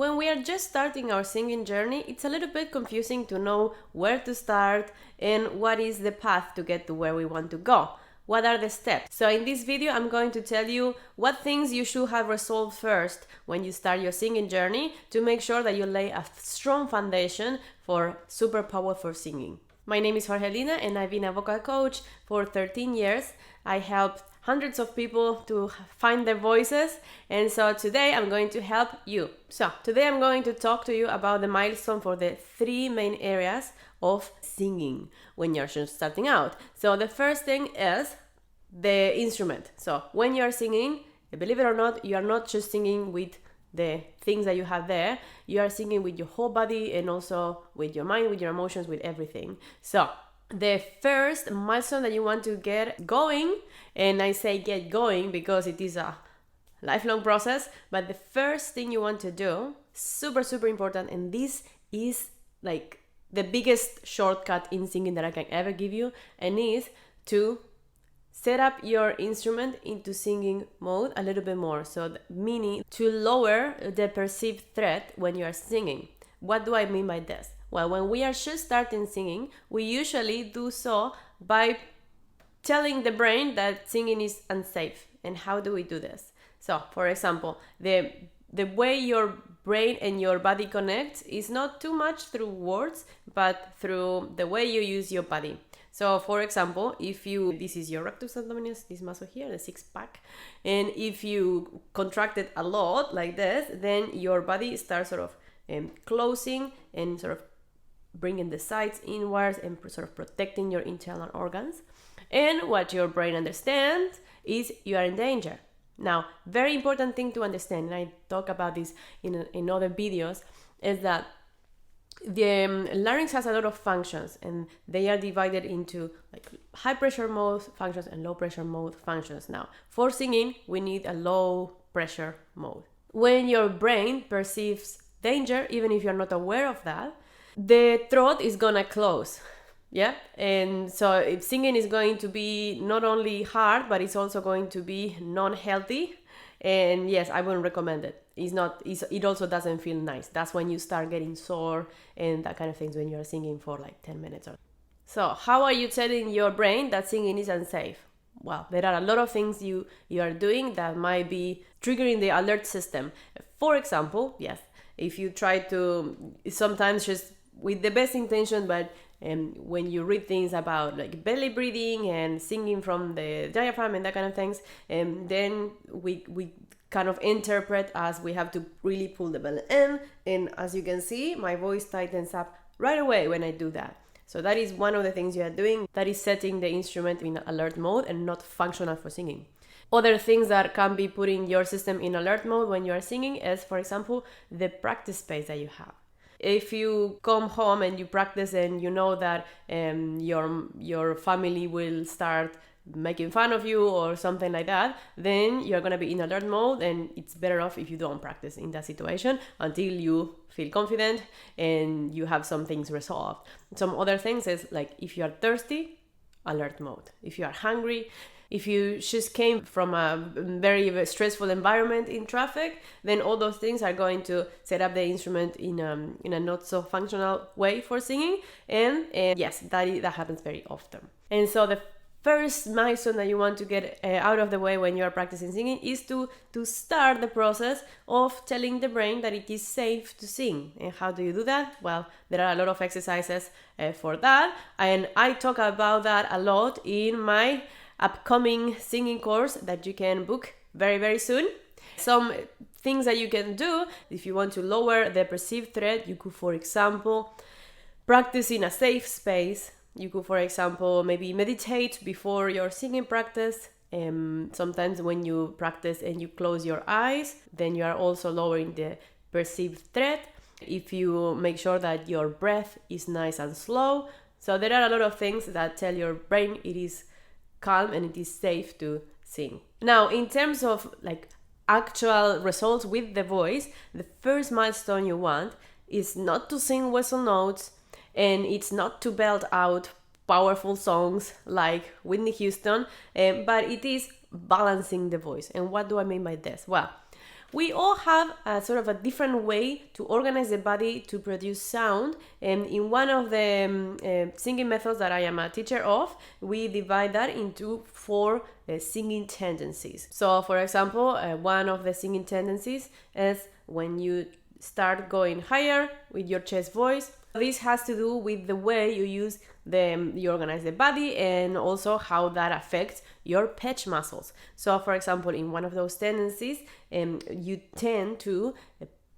When we are just starting our singing journey, it's a little bit confusing to know where to start and what is the path to get to where we want to go. What are the steps? So in this video, I'm going to tell you what things you should have resolved first when you start your singing journey to make sure that you lay a strong foundation for super powerful singing. My name is Jorgelina and I've been a vocal coach for 13 years. I helped hundreds of people to find their voices, and so today I'm going to help you. So today I'm going to talk to you about the milestone for the three main areas of singing when you're just starting out. So the first thing is the instrument. So when you're singing, believe it or not, you are not just singing with the things that you have there. You are singing with your whole body and also with your mind, with your emotions, with everything. So the first milestone that you want to get going, and I say get going because it is a lifelong process, but the first thing you want to do, super important, and this is like the biggest shortcut in singing that I can ever give you, and is to set up your instrument into singing mode a little bit more. So meaning to lower the perceived threat when you are singing. What do I mean by this? Well, when we are just starting singing, we usually do so by telling the brain that singing is unsafe. And how do we do this? So, for example, the way your brain and your body connect is not too much through words, but through the way you use your body. So, for example, this is your rectus abdominis, this muscle here, the six pack, and if you contract it a lot like this, then your body starts sort of closing and sort of bringing the sides inwards and sort of protecting your internal organs. And what your brain understands is you are in danger. Now, very important thing to understand, and I talk about this in other videos, is that the larynx has a lot of functions, and they are divided into like high pressure mode functions and low pressure mode functions. Now, for singing, we need a low pressure mode. When your brain perceives danger, even if you're not aware of that, the throat is gonna close. Yeah, and so if singing is going to be not only hard, but it's also going to be non-healthy. And yes, I wouldn't recommend it. It also doesn't feel nice. That's when you start getting sore and that kind of things when you're singing for like 10 minutes. So how are you telling your brain that singing is unsafe? Well, there are a lot of things you are doing that might be triggering the alert system. For example, yes, if you try to sometimes just with the best intention, but when you read things about like belly breathing and singing from the diaphragm and that kind of things, then we kind of interpret as we have to really pull the belly in, and as you can see, my voice tightens up right away when I do that. So that is one of the things you are doing, that is setting the instrument in alert mode and not functional for singing. Other things that can be putting your system in alert mode when you are singing is, for example, the practice space that you have. If you come home and you practice and you know that your family will start making fun of you or something like that, then you're going to be in alert mode, and it's better off if you don't practice in that situation until you feel confident and you have some things resolved. Some other things is like if you are thirsty, alert mode. If you are hungry, if you just came from a very stressful environment in traffic, then all those things are going to set up the instrument in a not so functional way for singing. And yes, that happens very often. And so the first milestone that you want to get out of the way when you are practicing singing is to start the process of telling the brain that it is safe to sing. And how do you do that? Well, there are a lot of exercises for that. And I talk about that a lot in my upcoming singing course that you can book very soon. Some things that you can do if you want to lower the perceived threat, you could, for example, practice in a safe space. You could, for example, maybe meditate before your singing practice. Sometimes when you practice and you close your eyes, then you are also lowering the perceived threat. If you make sure that your breath is nice and slow. So there are a lot of things that tell your brain it is calm and it is safe to sing. Now, in terms of like actual results with the voice, the first milestone you want is not to sing whistle notes, and it's not to belt out powerful songs like Whitney Houston, but it is balancing the voice. And what do I mean by this? Well, We all have a sort of a different way to organize the body to produce sound, and in one of the singing methods that I am a teacher of, we divide that into 4 singing tendencies. So for example, one of the singing tendencies is when you start going higher with your chest voice. This has to do with the way you organize the body, and also how that affects your pitch muscles. So for example, in one of those tendencies, you tend to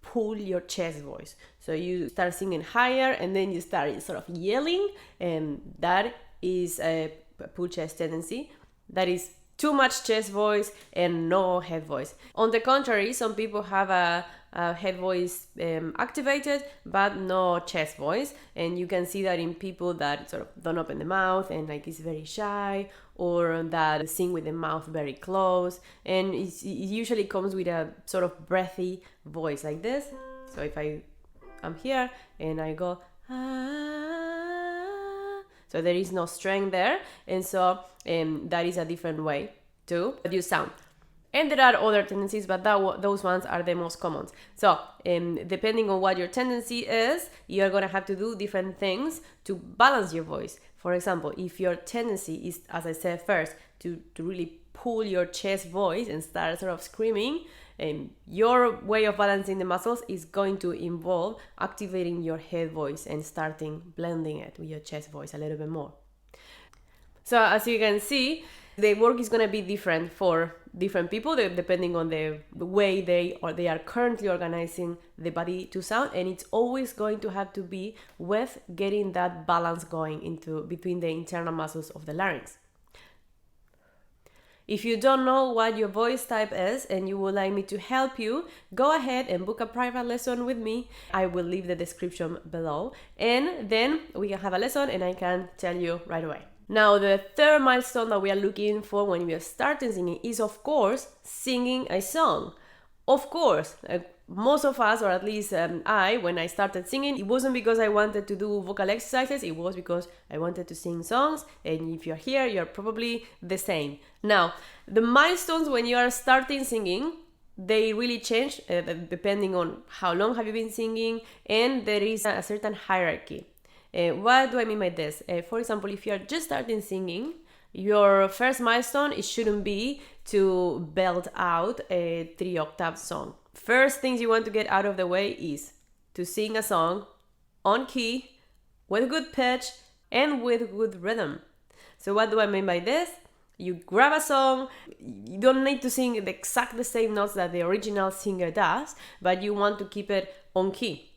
pull your chest voice. So you start singing higher and then you start sort of yelling, and that is a pull chest tendency. That is too much chest voice and no head voice. On the contrary, some people have a head voice activated but no chest voice, and you can see that in people that sort of don't open the mouth and like is very shy, or that sing with the mouth very close, and it usually comes with a sort of breathy voice like this. So if I'm here and I go so there is no strength there, and so that is a different way to produce sound. And there are other tendencies, but those ones are the most common. So depending on what your tendency is, you're going to have to do different things to balance your voice. For example, if your tendency is, as I said first, to really pull your chest voice and start sort of screaming, your way of balancing the muscles is going to involve activating your head voice and starting blending it with your chest voice a little bit more. So as you can see, the work is going to be different for different people depending on the way they are currently organizing the body to sound, and it's always going to have to be with getting that balance going between the internal muscles of the larynx. If you don't know what your voice type is and you would like me to help you, go ahead and book a private lesson with me. I will leave the description below, and then we can have a lesson and I can tell you right away. Now, the third milestone that we are looking for when we are starting singing is, of course, singing a song. Of course, most of us, or at least when I started singing, it wasn't because I wanted to do vocal exercises, it was because I wanted to sing songs, and if you're here, you're probably the same. Now, the milestones when you are starting singing, they really change depending on how long have you been singing, and there is a certain hierarchy. What do I mean by this? For example, if you're just starting singing, your first milestone, it shouldn't be to belt out a 3-octave song. First things you want to get out of the way is to sing a song on key, with good pitch, and with good rhythm. So what do I mean by this? You grab a song, you don't need to sing the same notes that the original singer does, but you want to keep it on key.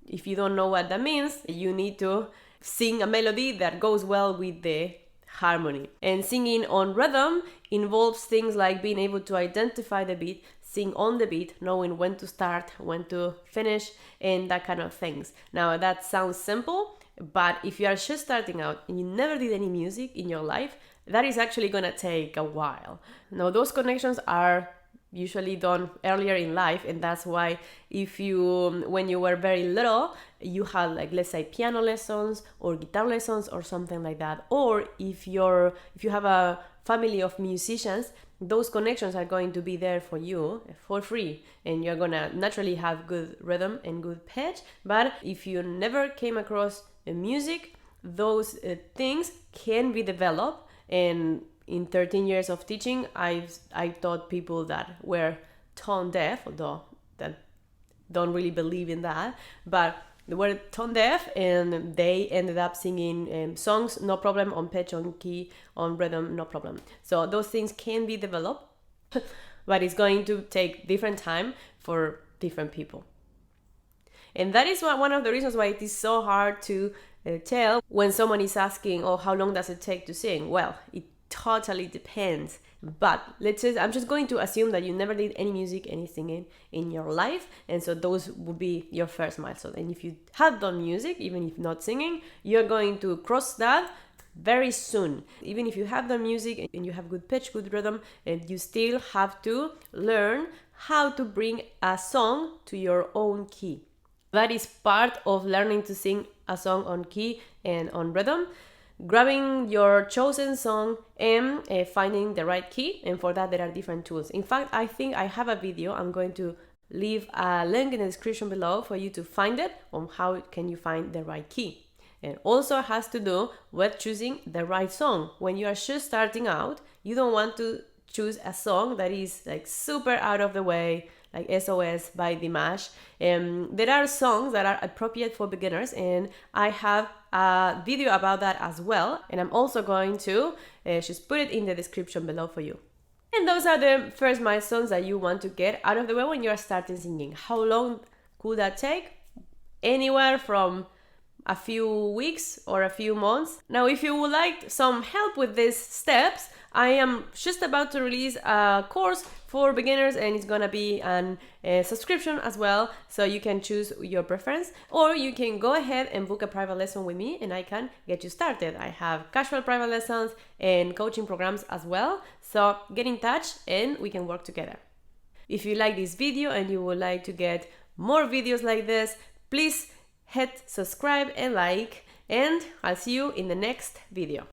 If you don't know what that means, you need to sing a melody that goes well with the harmony. And singing on rhythm involves things like being able to identify the beat, sing on the beat, knowing when to start, when to finish, and that kind of things. Now, that sounds simple, but if you are just starting out and you never did any music in your life, that is actually going to take a while. Now, those connections are usually done earlier in life, and that's why when you were very little, you had, like, let's say piano lessons or guitar lessons or something like that, or if you have a family of musicians, those connections are going to be there for you for free, and you're gonna naturally have good rhythm and good pitch. But if you never came across music, those things can be developed. And in 13 years of teaching, I taught people that were tone deaf, although that don't really believe in that, but they were tone deaf, and they ended up singing songs, no problem, on pitch, on key, on rhythm, no problem. So those things can be developed, but it's going to take different time for different people. And that is one of the reasons why it is so hard to tell when someone is asking, oh, how long does it take to sing? Well, it totally depends, but I'm just going to assume that you never did any music, any singing in your life, and so those would be your first milestone. And if you have done music, even if not singing, you're going to cross that very soon. Even if you have done music and you have good pitch, good rhythm, and you still have to learn how to bring a song to your own key. That is part of learning to sing a song on key and on rhythm. grabbing your chosen song and finding the right key. And for that, there are different tools. In fact, I think I have a video. I'm going to leave a link in the description below for you to find it on how can you find the right key. And also has to do with choosing the right song. When you are just starting out, you don't want to choose a song that is like super out of the way, like SOS by Dimash. There are songs that are appropriate for beginners, and I have a video about that as well. And I'm also going to just put it in the description below for you. And those are the first milestones that you want to get out of the way when you are starting singing. How long could that take? Anywhere from a few weeks or a few months. Now, if you would like some help with these steps, I am just about to release a course for beginners, and it's gonna be a subscription as well, so you can choose your preference, or you can go ahead and book a private lesson with me and I can get you started. I have casual private lessons and coaching programs as well, so get in touch and we can work together. If you like this video and you would like to get more videos like this, please hit subscribe and like, and I'll see you in the next video.